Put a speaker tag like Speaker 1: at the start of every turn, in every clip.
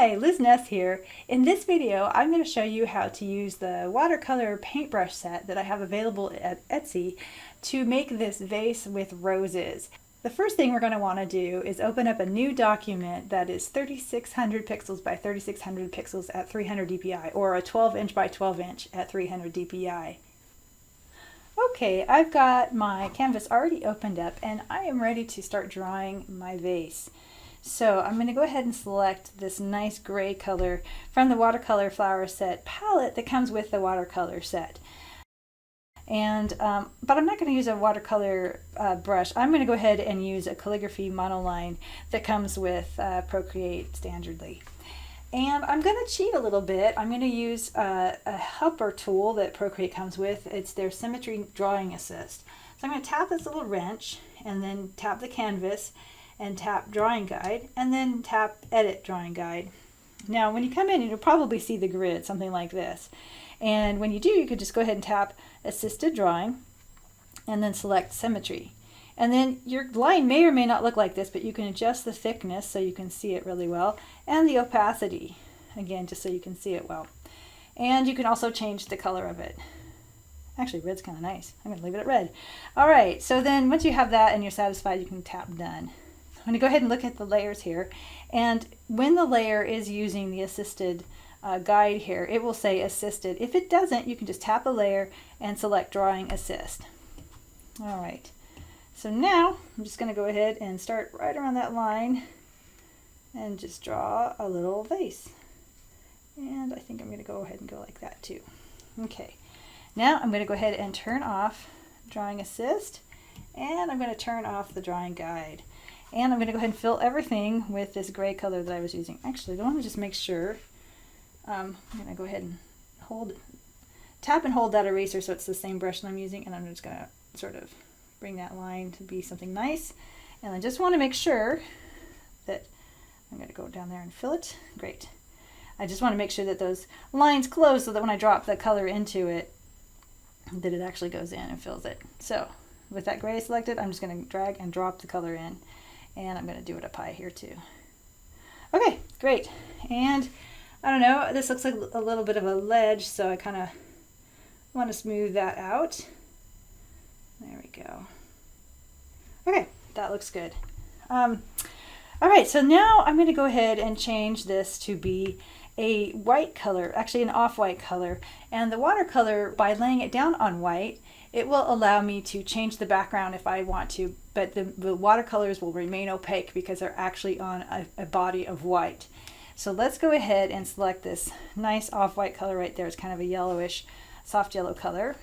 Speaker 1: Hi, Liz Ness here. In this video, I'm going to show you how to use the watercolor paintbrush set that I have available at Etsy to make this vase with roses. The first thing we're going to want to do is open up a new document that is 3600 pixels by 3600 pixels at 300 dpi, or a 12 inch by 12 inch at 300 dpi. Okay, I've got my canvas already opened up and I am ready to start drawing my vase. So I'm going to go ahead and select this nice gray color from the watercolor flower set palette that comes with the watercolor set. And but I'm not going to use a watercolor brush. I'm going to go ahead and use a calligraphy monoline that comes with Procreate standardly. And I'm going to cheat a little bit. I'm going to use a helper tool that Procreate comes with. It's their Symmetry Drawing Assist. So I'm going to tap this little wrench and then tap the canvas and tap Drawing Guide, and then tap Edit Drawing Guide. Now when you come in, you'll probably see the grid, something like this. And when you do, you could just go ahead and tap Assisted Drawing, and then select Symmetry. And then your line may or may not look like this, but you can adjust the thickness so you can see it really well, and the opacity, again, just so you can see it well. And you can also change the color of it. Actually, red's kind of nice. I'm going to leave it at red. All right, so then once you have that and you're satisfied, you can tap Done. I'm going to go ahead and look at the layers here, and when the layer is using the assisted guide here, it will say assisted. If it doesn't, you can just tap a layer and select Drawing Assist. All right, so now I'm just going to go ahead and start right around that line and just draw a little vase. And I think I'm going to go ahead and go like that too. Okay, now I'm going to go ahead and turn off Drawing Assist, and I'm going to turn off the Drawing Guide. And I'm going to go ahead and fill everything with this gray color that I was using. Actually, I want to just make sure. I'm going to go ahead and tap and hold that eraser so it's the same brush that I'm using. And I'm just going to sort of bring that line to be something nice. And I just want to make sure that I'm going to go down there and fill it. Great. I just want to make sure that those lines close so that when I drop the color into it, that it actually goes in and fills it. So with that gray selected, I'm just going to drag and drop the color in. And I'm going to do it up high here too. Okay, great. And I don't know, this looks like a little bit of a ledge, so I kind of want to smooth that out. There we go. Okay, that looks good. All right, so now I'm going to go ahead and change this to be a white color, actually an off-white color. And the watercolor, by laying it down on white, it will allow me to change the background if I want to, but the watercolors will remain opaque because they're actually on a body of white. So let's go ahead and select this nice off-white color right there. It's kind of a yellowish, soft yellow color.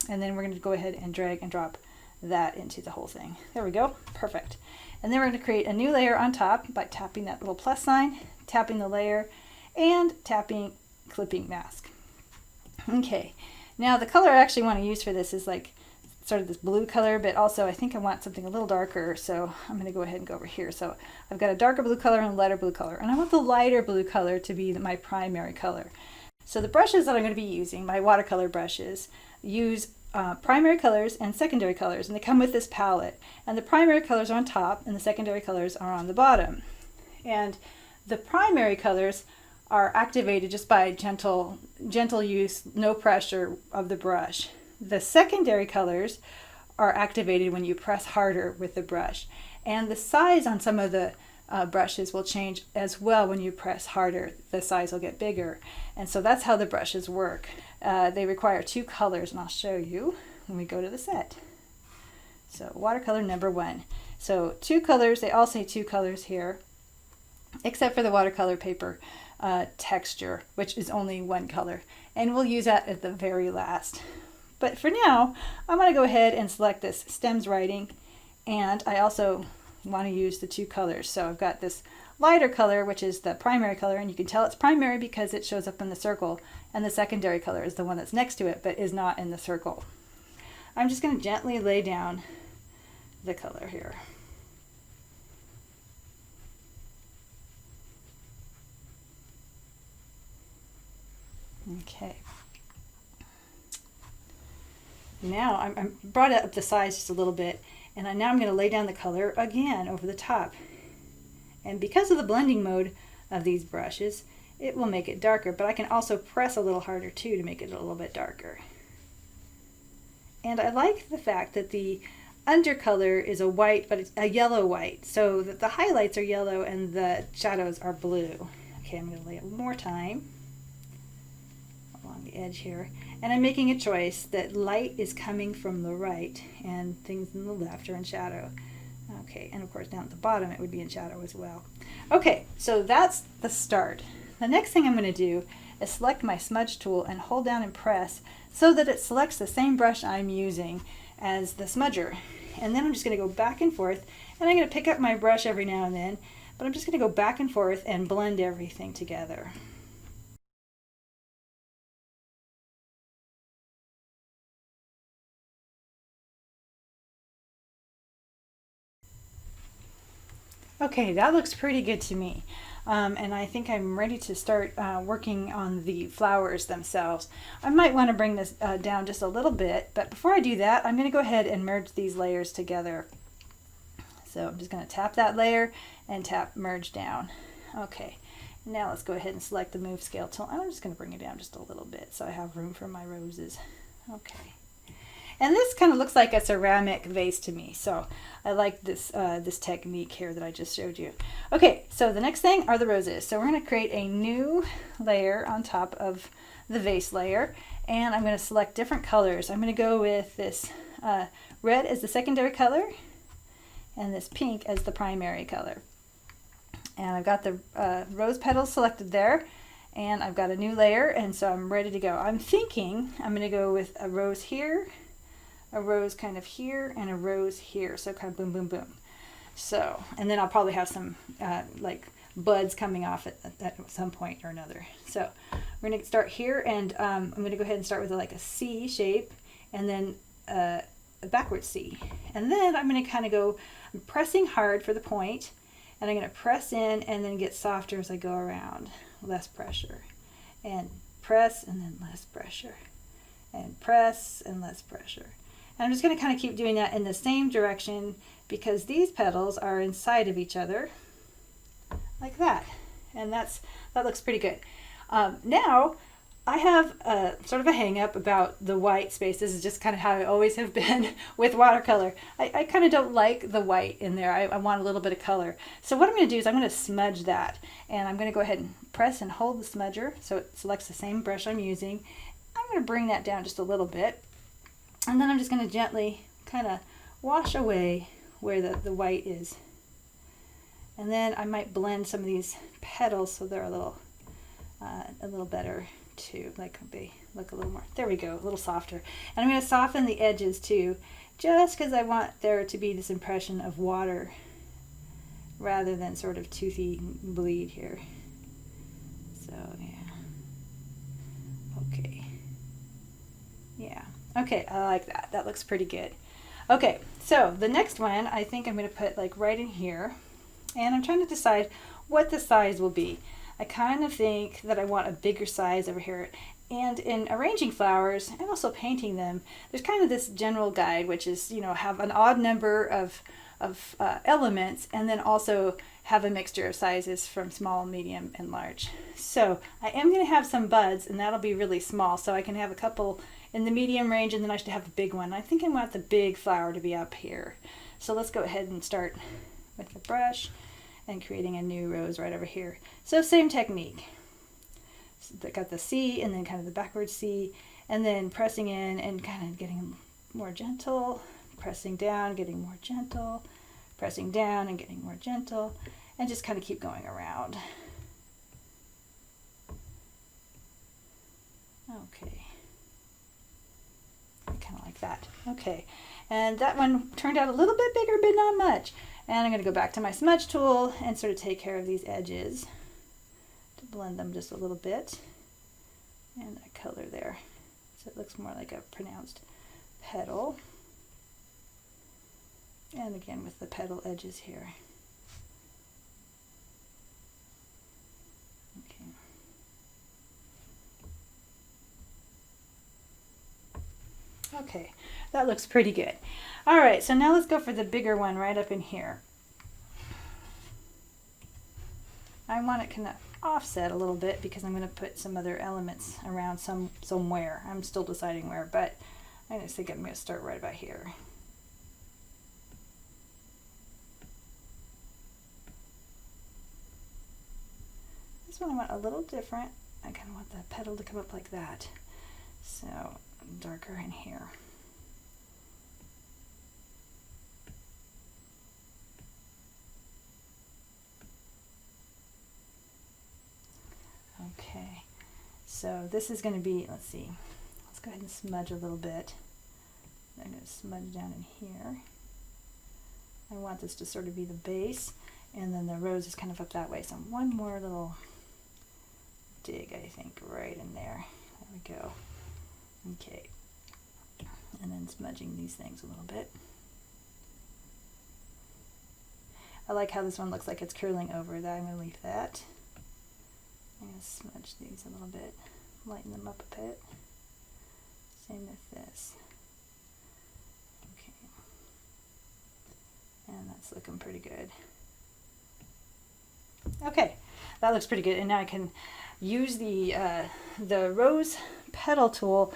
Speaker 1: And then we're going to go ahead and drag and drop that into the whole thing. There we go. Perfect. And then we're going to create a new layer on top by tapping that little plus sign, tapping the layer, and tapping Clipping Mask. Okay. Now the color I actually want to use for this is like sort of this blue color, but also I think I want something a little darker, so I'm going to go ahead and go over here. So I've got a darker blue color and a lighter blue color, and I want the lighter blue color to be my primary color. So the brushes that I'm going to be using, my watercolor brushes, use primary colors and secondary colors, and they come with this palette. And the primary colors are on top and the secondary colors are on the bottom. And the primary colors are activated just by gentle use, no pressure of the brush. The secondary colors are activated when you press harder with the brush. And the size on some of the brushes will change as well when you press harder. The size will get bigger. And so that's how the brushes work. They require two colors, and I'll show you when we go to the set. So watercolor number 1. So 2 colors, they all say 2 colors here, except for the watercolor paper texture, which is only 1 color, and we'll use that at the very last. But for now, I'm going to go ahead and select this Stems Writing, and I also want to use the 2 colors. So I've got this lighter color, which is the primary color, and you can tell it's primary because it shows up in the circle, and the secondary color is the one that's next to it but is not in the circle. I'm just going to gently lay down the color here. Okay. Now I'm brought up the size just a little bit, and now I'm going to lay down the color again over the top. And because of the blending mode of these brushes, it will make it darker, but I can also press a little harder too to make it a little bit darker. And I like the fact that the undercolor is a white, but it's a yellow white, so that the highlights are yellow and the shadows are blue. Okay, I'm going to lay it one more time along the edge here. And I'm making a choice that light is coming from the right and things in the left are in shadow. Okay, and of course down at the bottom it would be in shadow as well. Okay, so that's the start. The next thing I'm going to do is select my smudge tool and hold down and press so that it selects the same brush I'm using as the smudger. And then I'm just going to go back and forth, and I'm going to pick up my brush every now and then, but I'm just going to go back and forth and blend everything together. Okay, that looks pretty good to me. And I think I'm ready to start working on the flowers themselves. I might want to bring this down just a little bit, but before I do that, I'm going to go ahead and merge these layers together. So I'm just going to tap that layer and tap merge down. Okay, now let's go ahead and select the move scale tool. I'm just going to bring it down just a little bit so I have room for my roses. Okay. And this kind of looks like a ceramic vase to me, so I like this this technique here that I just showed you. Okay, so the next thing are the roses. So we're going to create a new layer on top of the vase layer, and I'm going to select different colors. I'm going to go with this red as the secondary color, and this pink as the primary color. And I've got the rose petals selected there, and I've got a new layer, and so I'm ready to go. I'm thinking I'm going to go with a rose here, a rose kind of here, and a rose here, so kind of boom, boom, boom. So, and then I'll probably have some like buds coming off at some point or another. So we're going to start here, and I'm going to go ahead and start with like a C shape, and then a backward C. And then I'm going to kind of go, I'm pressing hard for the point, and I'm going to press in and then get softer as I go around. Less pressure, and press, and then less pressure, and press, and less pressure. And I'm just going to kind of keep doing that in the same direction because these petals are inside of each other like that. And that looks pretty good. Now I have sort of a hang up about the white space. This is just kind of how I always have been with watercolor. I kind of don't like the white in there. I want a little bit of color. So what I'm going to do is I'm going to smudge that. And I'm going to go ahead and press and hold the smudger so it selects the same brush I'm using. I'm going to bring that down just a little bit. And then I'm just going to gently kind of wash away where the white is. And then I might blend some of these petals so they're a little better too, like they look a little more, there we go, a little softer. And I'm going to soften the edges too, just because I want there to be this impression of water rather than sort of toothy bleed here. So yeah, okay, yeah. Okay, I like that. That looks pretty good. Okay, so the next one I think I'm going to put like right in here, and I'm trying to decide what the size will be. I kind of think that I want a bigger size over here. And in arranging flowers and also painting them, there's kind of this general guide, which is, you know, have an odd number of elements and then also have a mixture of sizes from small, medium, and large. So I am going to have some buds, and that'll be really small, so I can have a couple in the medium range, and then I should have a big one. I think I want the big flower to be up here. So let's go ahead and start with the brush and creating a new rose right over here. So same technique. So got the C and then kind of the backward C, and then pressing in and kind of getting more gentle, pressing down, getting more gentle, pressing down and getting more gentle, and just kind of keep going around. Okay. Kind of like that. Okay, and that one turned out a little bit bigger, but not much. And I'm going to go back to my smudge tool and sort of take care of these edges to blend them just a little bit. And that color there, so it looks more like a pronounced petal. And again with the petal edges here. Okay. Okay, that looks pretty good. All right, so now let's go for the bigger one right up in here. I want it kind of offset a little bit because I'm going to put some other elements around somewhere. I'm still deciding where, but I just think I'm going to start right about here. This one I want a little different. I kind of want the petal to come up like that. So darker in here. Okay, so this is going to be, let's see, let's go ahead and smudge a little bit. I'm going to smudge down in here. I want this to sort of be the base, and then the rose is kind of up that way. So one more little dig, I think, right in there. There we go. Okay, and then smudging these things a little bit. I like how this one looks like it's curling over. That I'm going to leave that. I'm going to smudge these a little bit, lighten them up a bit. Same with this. Okay, and that's looking pretty good. Okay, that looks pretty good, and now I can use the rose petal tool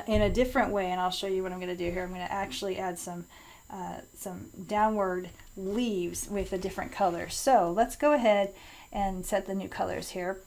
Speaker 1: in a different way, and I'll show you what I'm going to do here. I'm going to actually add some downward leaves with a different color. So let's go ahead and set the new colors here.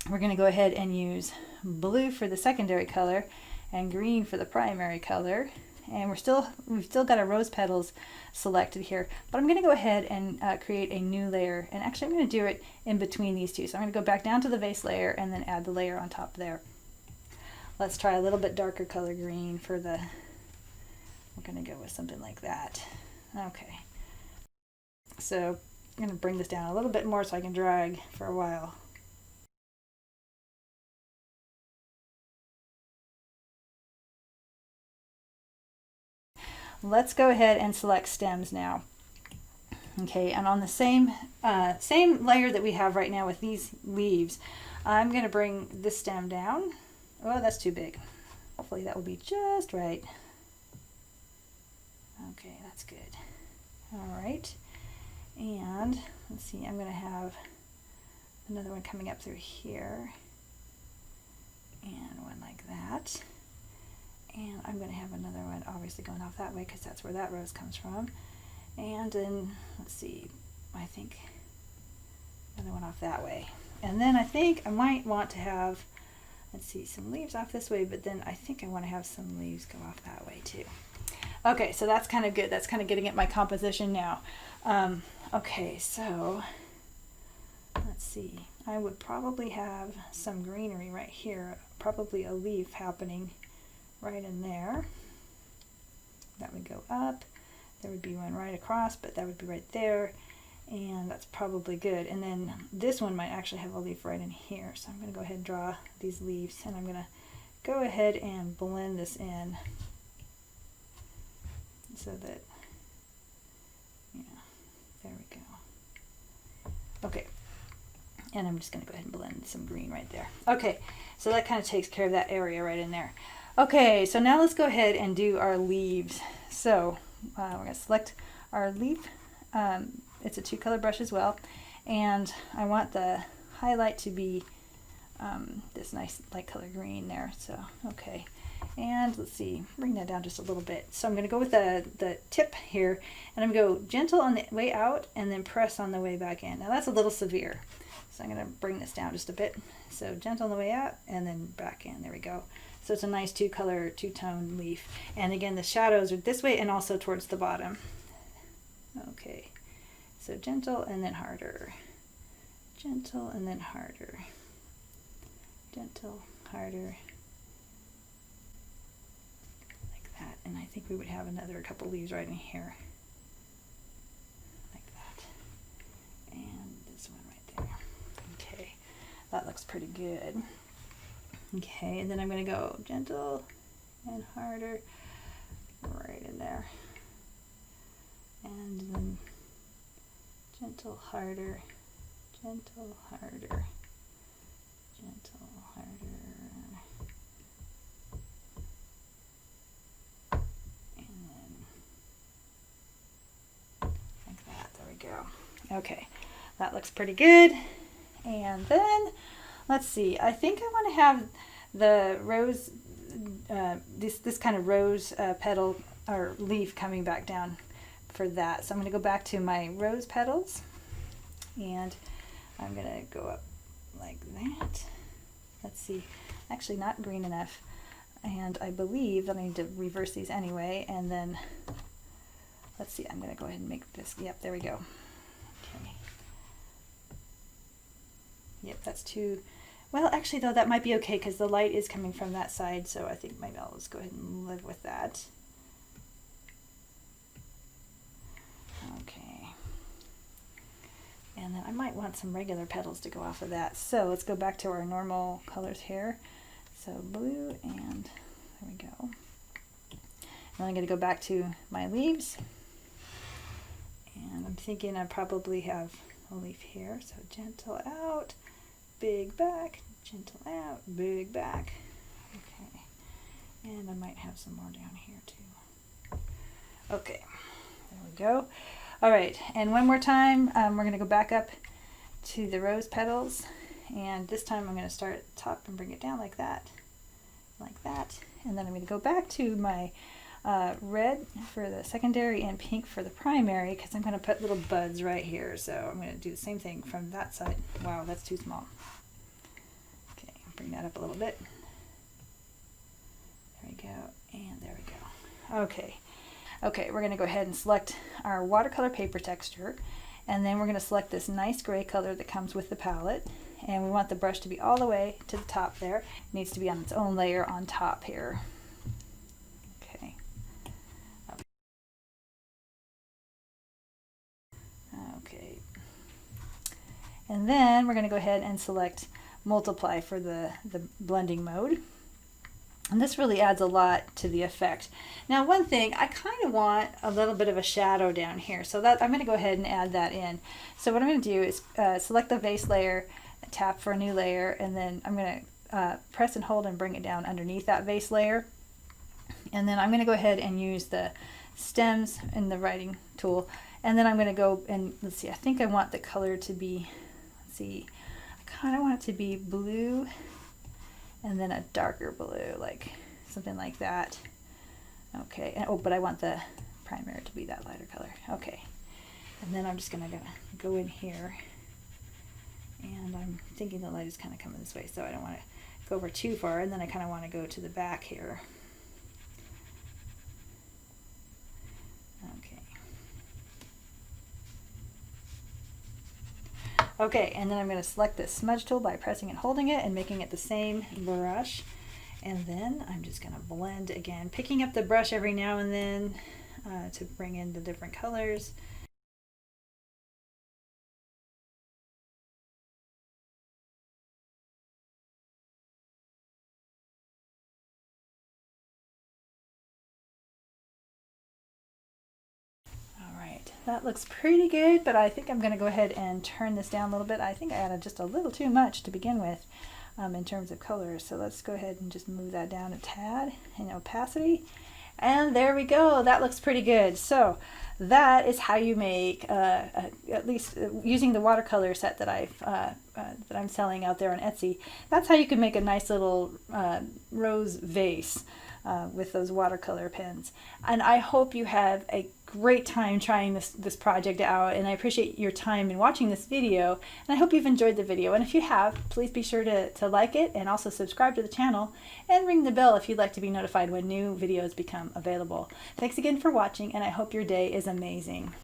Speaker 1: We're going to go ahead and use blue for the secondary color and green for the primary color. And we've still got our rose petals selected here, but I'm going to go ahead and create a new layer, and actually I'm going to do it in between these two. So I'm going to go back down to the vase layer and then add the layer on top there. Let's try a little bit darker color green for the, we're going to go with something like that. Okay, so I'm going to bring this down a little bit more so I can drag for a while. Let's go ahead and select stems now. Okay, and on the same layer that we have right now with these leaves, I'm going to bring this stem down. Oh, that's too big. Hopefully that will be just right. Okay, that's good. All right, and let's see, I'm going to have another one coming up through here, and one like that. And I'm going to have another one obviously going off that way because that's where that rose comes from. And then, let's see, I think another one off that way. And then I think I might want to have, let's see, some leaves off this way, but then I think I want to have some leaves go off that way too. Okay, so that's kind of good. That's kind of getting at my composition now. Okay, so let's see. I would probably have some greenery right here, probably a leaf happening right in there. That would go up. There would be one right across, but that would be right there, and that's probably good. And then this one might actually have a leaf right in here, so I'm going to go ahead and draw these leaves, and I'm going to go ahead and blend this in so that, yeah, there we go. Okay, and I'm just going to go ahead and blend some green right there. Okay, so that kind of takes care of that area right in there. Okay, so now let's go ahead and do our leaves. So we're going to select our leaf. It's a 2-color brush as well, and I want the highlight to be this nice light color green there. So okay, and let's see, bring that down just a little bit. So I'm going to go with the tip here, and I'm going to go gentle on the way out and then press on the way back in. Now that's a little severe, so I'm going to bring this down just a bit. So gentle on the way out and then back in. There we go. So it's a nice 2-color, 2-tone leaf. And again, the shadows are this way and also towards the bottom. Okay, so gentle and then harder. Gentle and then harder. Gentle, harder. Like that. And I think we would have another couple leaves right in here. Like that. And this one right there. Okay, that looks pretty good. Okay, and then I'm going to go gentle and harder right in there. And then gentle, harder, gentle, harder, gentle, harder. And then like that. There we go. Okay, that looks pretty good. And then, let's see, I think I want to have the rose, this kind of rose petal or leaf coming back down for that. So I'm going to go back to my rose petals, and I'm going to go up like that. Let's see, actually not green enough, and I believe that I need to reverse these anyway, and then let's see, I'm going to go ahead and make this, yep, there we go. Okay. Yep, that's too, well, actually though, that might be okay because the light is coming from that side, so I think maybe I'll just go ahead and live with that. Okay. And then I might want some regular petals to go off of that. So let's go back to our normal colors here. So blue, and there we go. And I'm going to go back to my leaves. And I'm thinking I probably have a leaf here. So gentle out, big back, gentle out, big back. Okay. And I might have some more down here too. Okay, there we go. All right, and one more time, we're going to go back up to the rose petals, and this time I'm going to start at the top and bring it down like that, and then I'm going to go back to my red for the secondary and pink for the primary, because I'm going to put little buds right here, so I'm going to do the same thing from that side. Wow, that's too small. Okay, bring that up a little bit. There we go, and there we go. Okay. Okay, we're going to go ahead and select our watercolor paper texture, and then we're going to select this nice gray color that comes with the palette, and we want the brush to be all the way to the top there. It needs to be on its own layer on top here. Okay. Okay. And then we're going to go ahead and select multiply for the blending mode. And this really adds a lot to the effect. Now, one thing, I kind of want a little bit of a shadow down here, so that I'm going to go ahead and add that in. So what I'm going to do is select the vase layer, tap for a new layer, and then I'm going to press and hold and bring it down underneath that vase layer. And then I'm going to go ahead and use the stems in the writing tool. And then I'm going to go and, let's see, I think I want the color to be, let's see, I kind of want it to be blue, and then a darker blue, like something like that. Okay, and, oh, but I want the primer to be that lighter color. Okay, and then I'm just gonna go in here, and I'm thinking the light is kind of coming this way, so I don't want to go over too far, and then I kind of want to go to the back here. Okay. Okay, and then I'm going to select this smudge tool by pressing and holding it and making it the same brush. And then I'm just going to blend again, picking up the brush every now and then to bring in the different colors. That looks pretty good, but I think I'm going to go ahead and turn this down a little bit. I think I added just a little too much to begin with in terms of colors. So let's go ahead and just move that down a tad in opacity. And there we go. That looks pretty good. So that is how you make, at least using the watercolor set that I'm selling out there on Etsy. That's how you can make a nice little rose vase with those watercolor pens. And I hope you have a great time trying this project out, and I appreciate your time in watching this video, and I hope you've enjoyed the video. And if you have, please be sure to like it and also subscribe to the channel and ring the bell if you'd like to be notified when new videos become available. Thanks again for watching, and I hope your day is amazing.